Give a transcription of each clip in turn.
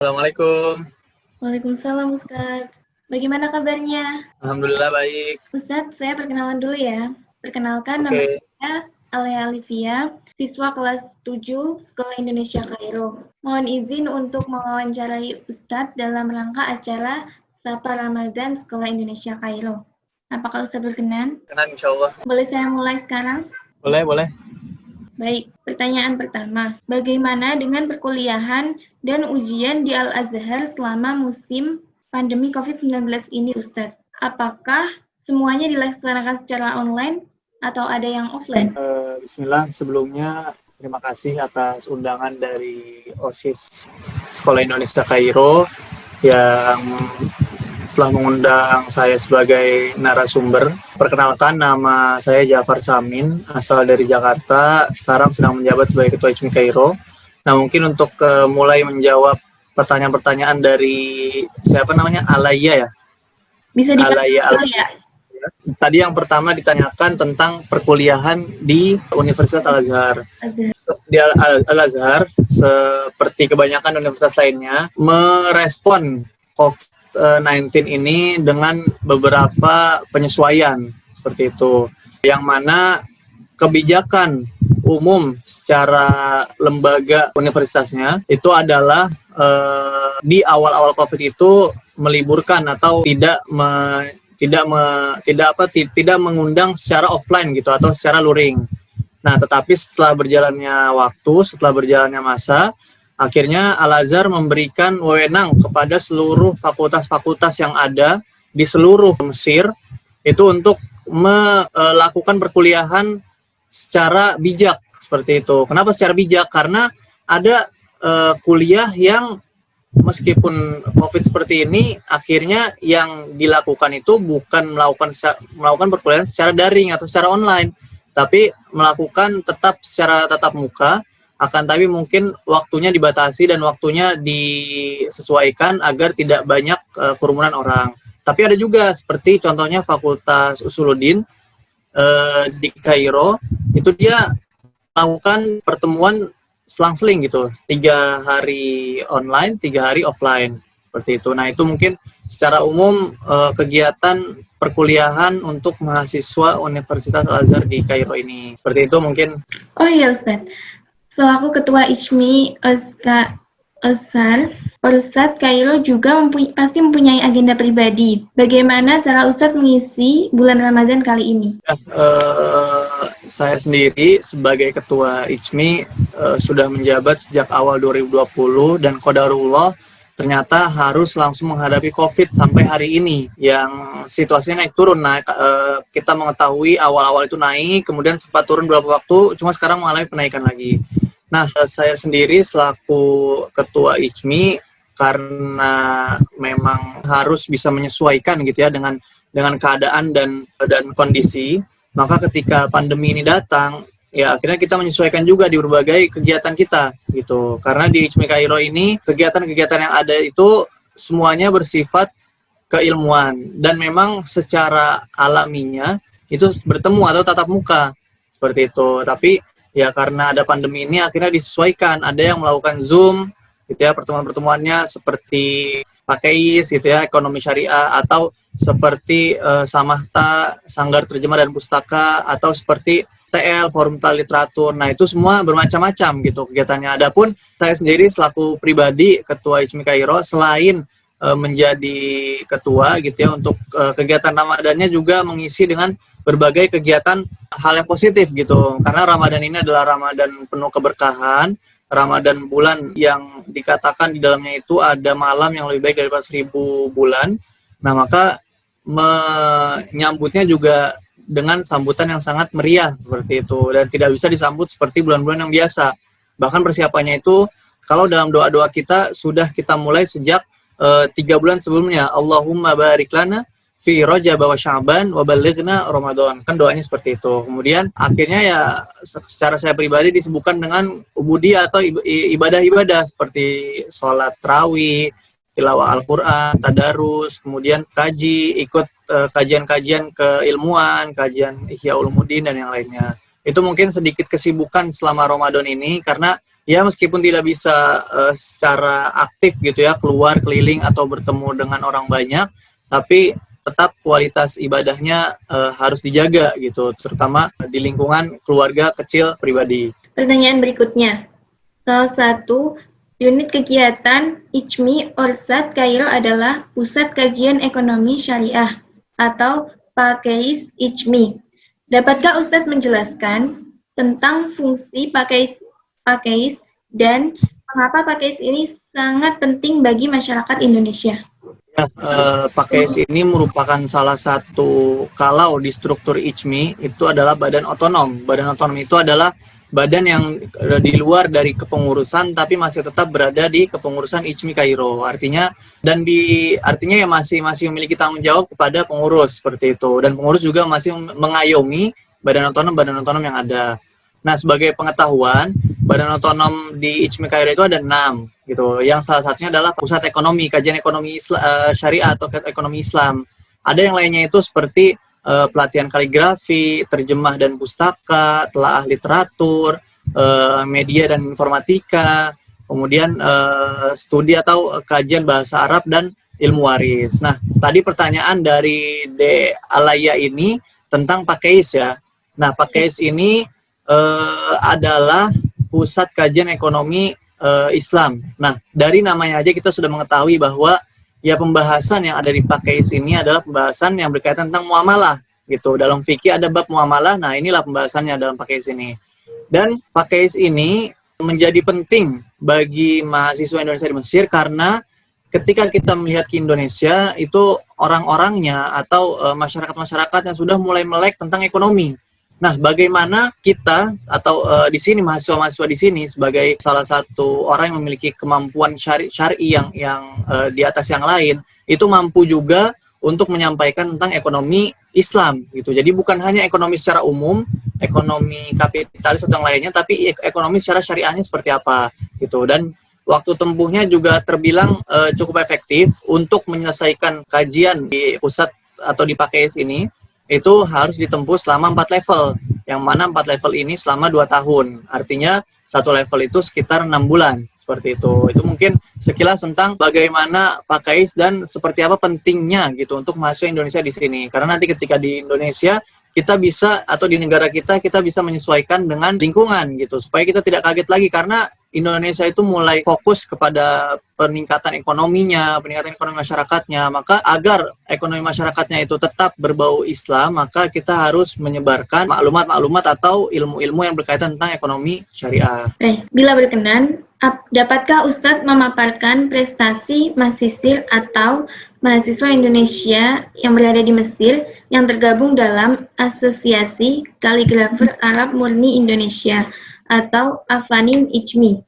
Assalamualaikum. Waalaikumsalam Ustadz. Bagaimana kabarnya? Alhamdulillah baik. Ustadz, saya perkenalan dulu ya. Perkenalkan, nama Oke. saya Alea Alivia, siswa kelas 7 Sekolah Indonesia Kairo. Mohon izin untuk mewawancarai Ustadz dalam rangka acara Sapa Ramadan Sekolah Indonesia Kairo. Apakah Ustadz berkenan? Kenan insyaallah. Boleh saya mulai sekarang? Boleh. Baik, pertanyaan pertama. Bagaimana dengan perkuliahan dan ujian di Al-Azhar selama musim pandemi COVID-19 ini, Ustadz? Apakah semuanya dilaksanakan secara online atau ada yang offline? Bismillah, sebelumnya terima kasih atas undangan dari OSIS Sekolah Indonesia Kairo yang telah mengundang saya sebagai narasumber. Perkenalkan, nama saya Jafar Samin, asal dari Jakarta, sekarang sedang menjabat sebagai Ketua ICMI Kairo. Nah, mungkin untuk mulai menjawab pertanyaan-pertanyaan dari siapa namanya, Alaya ya? Bisa Alaya dipanggil ya? Tadi yang pertama ditanyakan tentang perkuliahan di Universitas Al-Azhar. Di Al-Azhar, seperti kebanyakan universitas lainnya, merespon COVID-19 ini dengan beberapa penyesuaian seperti itu. Yang mana kebijakan umum secara lembaga universitasnya itu adalah di awal-awal COVID itu meliburkan atau tidak mengundang secara offline gitu atau secara luring. Nah, tetapi setelah berjalannya waktu, setelah berjalannya masa, akhirnya Al-Azhar memberikan wewenang kepada seluruh fakultas-fakultas yang ada di seluruh Mesir itu untuk melakukan perkuliahan secara bijak seperti itu. Kenapa secara bijak? Karena ada kuliah yang meskipun COVID seperti ini, akhirnya yang dilakukan itu bukan melakukan perkuliahan secara daring atau secara online, tapi melakukan tetap secara tatap muka, akan tapi mungkin waktunya dibatasi dan waktunya disesuaikan agar tidak banyak kerumunan orang. Tapi ada juga seperti contohnya Fakultas Usuluddin di Kairo, itu dia melakukan pertemuan selang-seling gitu, 3 hari online, 3 hari offline seperti itu. Nah, itu mungkin secara umum kegiatan perkuliahan untuk mahasiswa Universitas Al-Azhar di Kairo ini. Seperti itu mungkin. Oh iya Ustadz, selaku Ketua ICMI Azhar, Ustadz Kairo juga pasti mempunyai agenda pribadi. Bagaimana cara Ustadz mengisi bulan Ramadan kali ini? Saya sendiri sebagai Ketua ICMI sudah menjabat sejak awal 2020 dan qadarullah ternyata harus langsung menghadapi COVID sampai hari ini yang situasinya naik turun. Kita mengetahui awal-awal itu naik, kemudian sempat turun beberapa waktu, cuma sekarang mengalami penaikan lagi. Nah, saya sendiri selaku Ketua ICMI karena memang harus bisa menyesuaikan gitu ya dengan keadaan dan kondisi. Maka ketika pandemi ini datang, ya akhirnya kita menyesuaikan juga di berbagai kegiatan kita gitu. Karena di ICMI Kairo ini kegiatan-kegiatan yang ada itu semuanya bersifat keilmuan dan memang secara alaminya itu bertemu atau tatap muka seperti itu. Tapi ya karena ada pandemi ini akhirnya disesuaikan. Ada yang melakukan Zoom gitu ya, pertemuan-pertemuannya seperti Pakais gitu ya, ekonomi syariah, atau seperti Samahta, Sanggar Terjemah dan Pustaka, atau seperti TL, Forum Tali Literatur. Nah, itu semua bermacam-macam gitu kegiatannya. Adapun saya sendiri selaku pribadi Ketua ICMI Kairo, selain menjadi ketua gitu ya, untuk kegiatan Ramadannya juga mengisi dengan berbagai kegiatan hal yang positif gitu. Karena Ramadan ini adalah Ramadan penuh keberkahan, Ramadan bulan yang dikatakan di dalamnya itu ada malam yang lebih baik daripada 1000 bulan. Nah, maka menyambutnya juga dengan sambutan yang sangat meriah seperti itu, dan tidak bisa disambut seperti bulan-bulan yang biasa. Bahkan persiapannya itu kalau dalam doa-doa kita sudah kita mulai sejak 3 bulan sebelumnya. Allahumma barik lana fi Rajab wa Sya'ban wa balighna Ramadan. Kan doanya seperti itu. Kemudian akhirnya ya secara saya pribadi disibukkan dengan ubudiyah atau ibadah-ibadah seperti sholat tarawih, tilawah Al-Quran, tadarus, kemudian ikut kajian-kajian keilmuan, kajian Ihya Ulumuddin dan yang lainnya. Itu mungkin sedikit kesibukan selama Ramadan ini, karena ya meskipun tidak bisa secara aktif gitu ya keluar keliling atau bertemu dengan orang banyak, tapi tetap kualitas ibadahnya harus dijaga gitu, terutama di lingkungan keluarga kecil pribadi. Pertanyaan berikutnya, salah satu unit kegiatan ICMI Orsat Kairo adalah Pusat Kajian Ekonomi Syariah atau PAKEIS ICMI. Dapatkah Ustadz menjelaskan tentang fungsi PAKEIS dan mengapa PAKEIS ini sangat penting bagi masyarakat Indonesia? Ya, PAKEIS ini merupakan salah satu, kalau di struktur ICMI itu adalah badan otonom. Badan otonom itu adalah badan yang di luar dari kepengurusan tapi masih tetap berada di kepengurusan ICMI Kairo. Artinya ya masih memiliki tanggung jawab kepada pengurus seperti itu, dan pengurus juga masih mengayomi badan otonom yang ada. Nah, sebagai pengetahuan, badan otonom di ICMI Kairo itu ada 6 gitu. Yang salah satunya adalah Pusat Ekonomi, Kajian Ekonomi Syariah atau Ekonomi Islam. Ada yang lainnya itu seperti pelatihan kaligrafi, terjemah dan pustaka, telaah literatur, media dan informatika, kemudian studi atau kajian bahasa Arab dan ilmu waris. Nah, tadi pertanyaan dari De Alaya ini tentang PAKEIS ya. Nah, PAKEIS ini adalah Pusat Kajian Ekonomi Islam. Nah, dari namanya aja kita sudah mengetahui bahwa ya pembahasan yang ada di PAKEIS ini adalah pembahasan yang berkaitan tentang muamalah gitu. Dalam fikih ada bab muamalah. Nah, inilah pembahasannya dalam PAKEIS ini. Dan PAKEIS ini menjadi penting bagi mahasiswa Indonesia di Mesir karena ketika kita melihat ke Indonesia itu orang-orangnya atau masyarakat-masyarakat yang sudah mulai melek tentang ekonomi. Nah, bagaimana kita atau di sini mahasiswa-mahasiswa di sini sebagai salah satu orang yang memiliki kemampuan syar'i yang di atas yang lain, itu mampu juga untuk menyampaikan tentang ekonomi Islam gitu. Jadi bukan hanya ekonomi secara umum, ekonomi kapitalis atau yang lainnya, tapi ekonomi secara syariahnya seperti apa gitu. Dan waktu tempuhnya juga terbilang cukup efektif untuk menyelesaikan kajian di pusat atau di PAKEIS ini. Itu harus ditempuh selama 4 level, yang mana 4 level ini selama 2 tahun. Artinya satu level itu sekitar 6 bulan, seperti itu. Itu mungkin sekilas tentang bagaimana PAKEIS dan seperti apa pentingnya gitu untuk mahasiswa Indonesia di sini. Karena nanti ketika di Indonesia kita bisa, atau di negara kita bisa menyesuaikan dengan lingkungan gitu, supaya kita tidak kaget lagi, karena Indonesia itu mulai fokus kepada peningkatan ekonominya, peningkatan ekonomi masyarakatnya. Maka agar ekonomi masyarakatnya itu tetap berbau Islam, maka kita harus menyebarkan maklumat-maklumat atau ilmu-ilmu yang berkaitan tentang ekonomi syariah. Bila berkenan, dapatkah Ustadz memaparkan prestasi mahasiswa atau mahasiswa Indonesia yang berada di Mesir yang tergabung dalam Asosiasi Kaligrafer Arab Murni Indonesia atau Afanin ICMI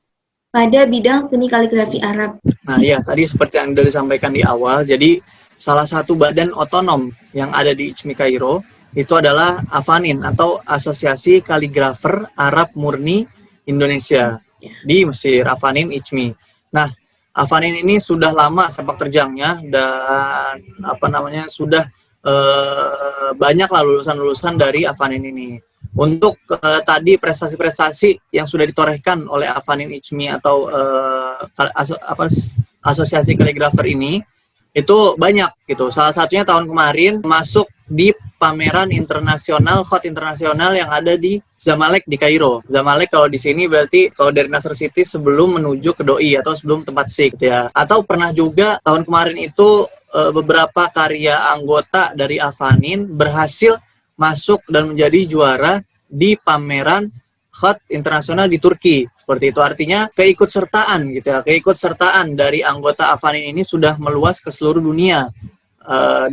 pada bidang seni kaligrafi Arab? Nah ya, tadi seperti yang sudah disampaikan di awal, jadi salah satu badan otonom yang ada di ICMI Kairo itu adalah Afanin atau Asosiasi Kaligrafer Arab Murni Indonesia di Mesir, Afanin ICMI. Nah, Afanin ini sudah lama sepak terjangnya dan sudah banyaklah lulusan-lulusan dari Afanin ini. Untuk tadi prestasi-prestasi yang sudah ditorehkan oleh Afanin ICMI atau Asosiasi Kaligrafer ini, itu banyak gitu. Salah satunya tahun kemarin masuk di pameran internasional, Khot internasional yang ada di Zamalek di Kairo. Zamalek kalau di sini berarti kalau dari Nasr City sebelum menuju ke Doi atau sebelum tempat Sik gitu ya. Atau pernah juga tahun kemarin itu beberapa karya anggota dari Afanin berhasil masuk dan menjadi juara di pameran Khot internasional di Turki. Seperti itu, artinya keikutsertaan gitu ya. Keikutsertaan dari anggota Afanin ini sudah meluas ke seluruh dunia.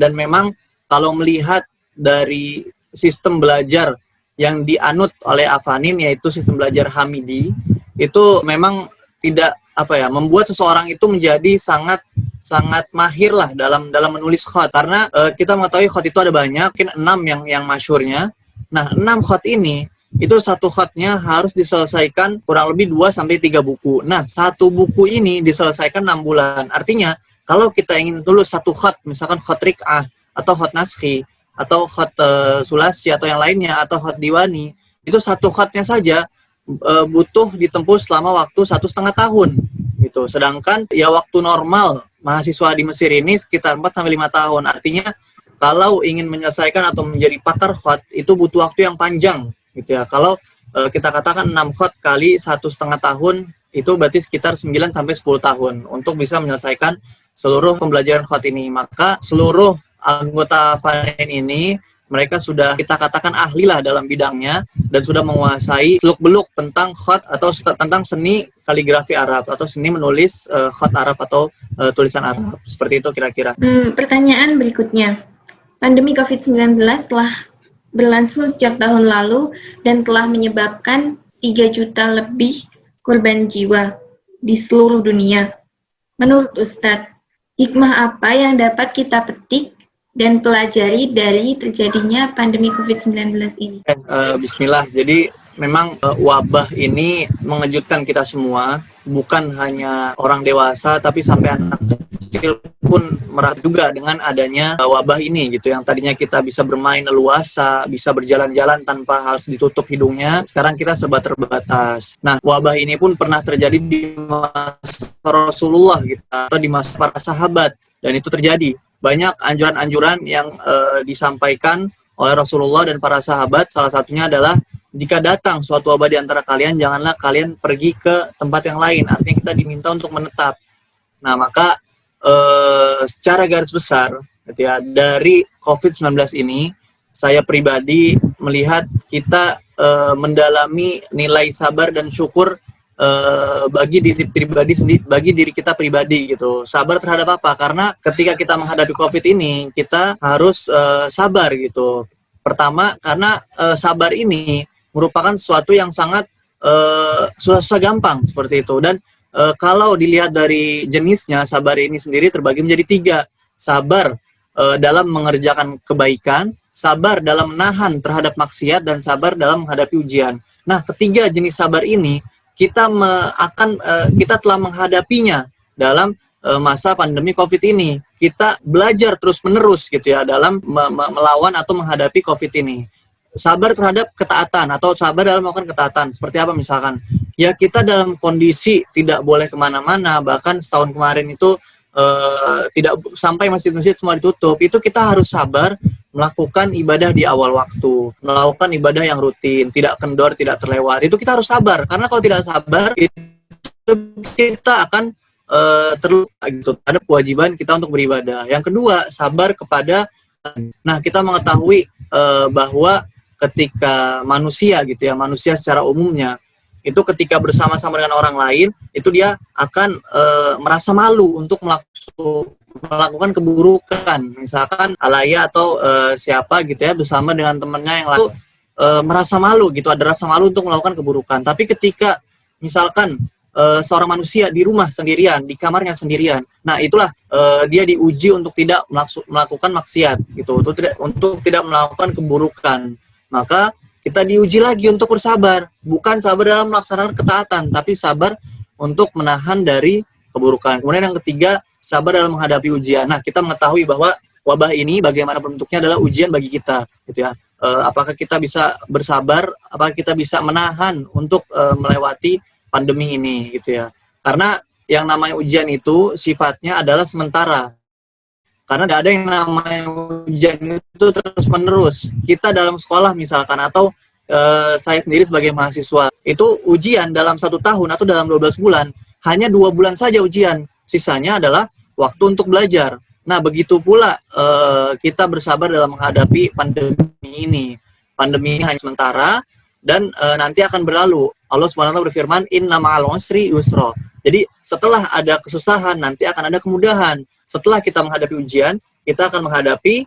Dan memang kalau melihat dari sistem belajar yang dianut oleh Afanin, yaitu sistem belajar Hamidi, itu memang tidak membuat seseorang itu menjadi sangat mahir lah dalam menulis khot, karena kita mengetahui khot itu ada banyak, mungkin 6 yang masyhurnya. Nah, 6 khot ini itu satu khotnya harus diselesaikan kurang lebih 2-3 buku. Nah, satu buku ini diselesaikan 6 bulan. Artinya kalau kita ingin tulis satu khot, misalkan khot rik'ah atau khot naskhi atau khot sulasi atau yang lainnya atau khot diwani, itu satu khotnya saja butuh ditempuh selama waktu 1,5 tahun gitu. Sedangkan ya waktu normal mahasiswa di Mesir ini sekitar 4 sampai 5 tahun. Artinya kalau ingin menyelesaikan atau menjadi pakar khat itu butuh waktu yang panjang gitu ya. Kalau kita katakan 6 khat kali 1,5 tahun itu berarti sekitar 9 sampai 10 tahun untuk bisa menyelesaikan seluruh pembelajaran khat ini. Maka seluruh anggota Fanain ini mereka sudah kita katakan ahli lah dalam bidangnya dan sudah menguasai seluk-beluk tentang khat atau tentang seni kaligrafi Arab atau seni menulis khat Arab atau tulisan Arab. Seperti itu kira-kira. Pertanyaan berikutnya. Pandemi COVID-19 telah berlangsung sejak tahun lalu dan telah menyebabkan 3 juta lebih korban jiwa di seluruh dunia. Menurut Ustadz, hikmah apa yang dapat kita petik dan pelajari dari terjadinya pandemi COVID-19 ini? Bismillah, jadi memang wabah ini mengejutkan kita semua, bukan hanya orang dewasa, tapi sampai anak kecil pun merasa juga dengan adanya wabah ini gitu. Yang tadinya kita bisa bermain leluasa, bisa berjalan-jalan tanpa harus ditutup hidungnya, sekarang kita serba terbatas. Nah, wabah ini pun pernah terjadi di masa Rasulullah gitu, atau di masa para sahabat, dan itu terjadi. Banyak anjuran-anjuran yang disampaikan oleh Rasulullah dan para sahabat. Salah satunya adalah jika datang suatu wabah di antara kalian, janganlah kalian pergi ke tempat yang lain. Artinya kita diminta untuk menetap. Nah, maka secara garis besar gitu ya, dari COVID-19 ini, saya pribadi melihat kita mendalami nilai sabar dan syukur bagi diri pribadi sendiri, bagi diri kita pribadi gitu. Sabar terhadap apa? Karena ketika kita menghadapi COVID ini, kita harus sabar gitu. Pertama, karena sabar ini merupakan sesuatu yang sangat susah gampang seperti itu. Dan kalau dilihat dari jenisnya, sabar ini sendiri terbagi menjadi 3. Sabar dalam mengerjakan kebaikan, sabar dalam menahan terhadap maksiat, dan sabar dalam menghadapi ujian. Nah, ketiga jenis sabar ini kita kita telah menghadapinya dalam masa pandemi COVID ini. Kita belajar terus-menerus gitu ya dalam melawan atau menghadapi COVID ini. Sabar terhadap ketaatan atau sabar dalam melakukan ketaatan. Seperti apa misalkan? Ya, kita dalam kondisi tidak boleh kemana-mana, bahkan setahun kemarin itu tidak sampai masjid-masjid semua ditutup. Itu kita harus sabar melakukan ibadah di awal waktu, melakukan ibadah yang rutin, tidak kendor, tidak terlewat. Itu kita harus sabar, karena kalau tidak sabar itu kita akan terlupa gitu ada kewajiban kita untuk beribadah. Yang kedua, sabar kepada, nah kita mengetahui bahwa ketika manusia gitu ya, manusia secara umumnya itu ketika bersama-sama dengan orang lain itu dia akan merasa malu untuk melakukan keburukan, misalkan alaya atau siapa gitu ya bersama dengan temannya yang lain merasa malu gitu, ada rasa malu untuk melakukan keburukan. Tapi ketika misalkan seorang manusia di rumah sendirian, di kamarnya sendirian, nah itulah dia diuji untuk tidak melakukan maksiat gitu, untuk tidak melakukan keburukan. Maka kita diuji lagi untuk bersabar, bukan sabar dalam melaksanakan ketaatan, tapi sabar untuk menahan dari keburukan. Kemudian yang ketiga, sabar dalam menghadapi ujian. Nah, kita mengetahui bahwa wabah ini bagaimana bentuknya adalah ujian bagi kita, gitu ya. Apakah kita bisa bersabar? Apakah kita bisa menahan untuk melewati pandemi ini, gitu ya? Karena yang namanya ujian itu sifatnya adalah sementara. Karena tidak ada yang namanya ujian itu terus-menerus. Kita dalam sekolah misalkan, atau saya sendiri sebagai mahasiswa, itu ujian dalam 1 tahun atau dalam 12 bulan, hanya 2 bulan saja ujian. Sisanya adalah waktu untuk belajar. Nah, begitu pula kita bersabar dalam menghadapi pandemi ini. Pandemi ini hanya sementara, dan nanti akan berlalu. Allah SWT berfirman, inna ma'al usri yusra. Jadi setelah ada kesusahan, nanti akan ada kemudahan. Setelah kita menghadapi ujian, kita akan menghadapi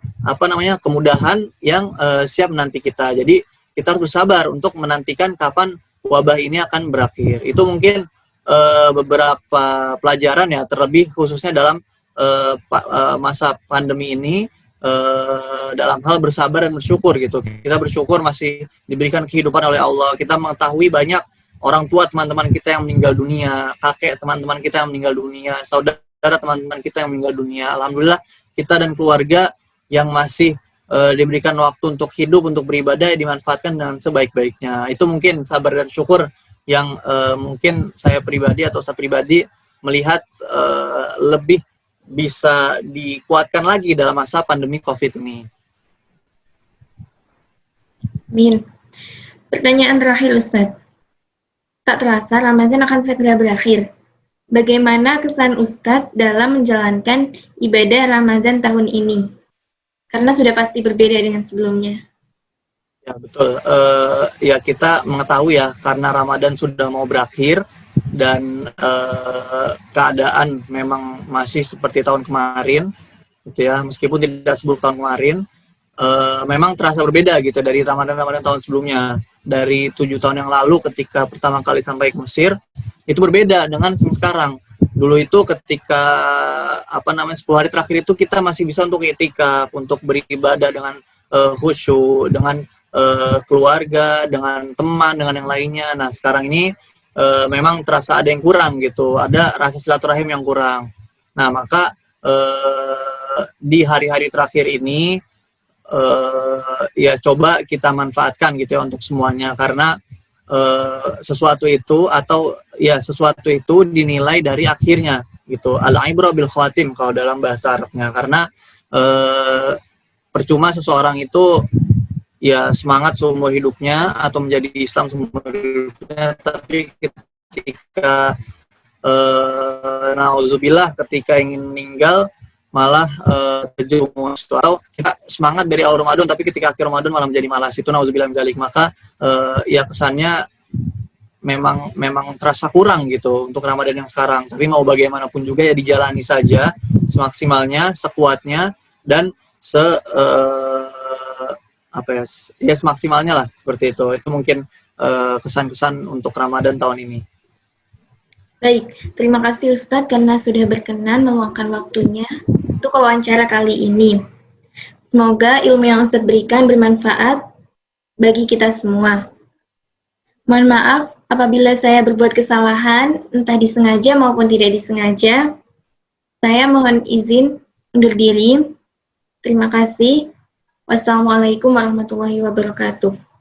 kemudahan yang siap menanti kita. Jadi kita harus bersabar untuk menantikan kapan wabah ini akan berakhir. Itu mungkin beberapa pelajaran ya, terlebih khususnya dalam masa pandemi ini, dalam hal bersabar dan bersyukur gitu. Kita bersyukur masih diberikan kehidupan oleh Allah. Kita mengetahui banyak orang tua teman-teman kita yang meninggal dunia, kakek teman-teman kita yang meninggal dunia, saudara teman-teman kita yang meninggal dunia. Alhamdulillah kita dan keluarga yang masih diberikan waktu untuk hidup, untuk beribadah, dimanfaatkan dengan sebaik-baiknya. Itu mungkin sabar dan syukur yang mungkin saya pribadi atau saya pribadi melihat lebih bisa dikuatkan lagi dalam masa pandemi COVID ini. Min. Pertanyaan terakhir, Ustadz. Tak terasa Ramadan akan segera berakhir. Bagaimana kesan Ustadz dalam menjalankan ibadah Ramadan tahun ini? Karena sudah pasti berbeda dengan sebelumnya. Ya betul. Ya kita mengetahui ya, karena Ramadan sudah mau berakhir dan keadaan memang masih seperti tahun kemarin, gitu ya. Meskipun tidak seburuk tahun kemarin, memang terasa berbeda gitu dari Ramadan tahun sebelumnya. Dari 7 tahun yang lalu ketika pertama kali sampai ke Mesir, itu berbeda dengan sekarang. Dulu itu ketika 10 hari terakhir itu kita masih bisa untuk itikaf, untuk beribadah dengan khusyuk, dengan keluarga, dengan teman, dengan yang lainnya. Nah sekarang ini memang terasa ada yang kurang gitu, ada rasa silaturahim yang kurang. Nah maka di hari-hari terakhir ini ya coba kita manfaatkan gitu ya untuk semuanya, karena sesuatu itu dinilai dari akhirnya gitu. Al-ibra bil khawatim kalau dalam bahasa Arabnya, karena percuma seseorang itu ya semangat seumur hidupnya atau menjadi Islam seumur hidupnya, tapi ketika nauzubillah ketika ingin meninggal malah terjerumus, atau kita semangat dari awal Ramadan tapi ketika akhir Ramadan malah menjadi malas, itu nauzubillah min dzalik. Maka ya kesannya memang terasa kurang gitu untuk Ramadan yang sekarang. Tapi mau bagaimanapun juga ya dijalani saja semaksimalnya, sekuatnya, dan semaksimalnya lah, seperti itu. Itu mungkin kesan-kesan untuk Ramadan tahun ini. Baik, terima kasih Ustadz karena sudah berkenan meluangkan waktunya untuk wawancara kali ini. Semoga ilmu yang Ustadz berikan bermanfaat bagi kita semua. Mohon maaf apabila saya berbuat kesalahan, entah disengaja maupun tidak disengaja. Saya mohon izin undur diri. Terima kasih. Wassalamualaikum warahmatullahi wabarakatuh.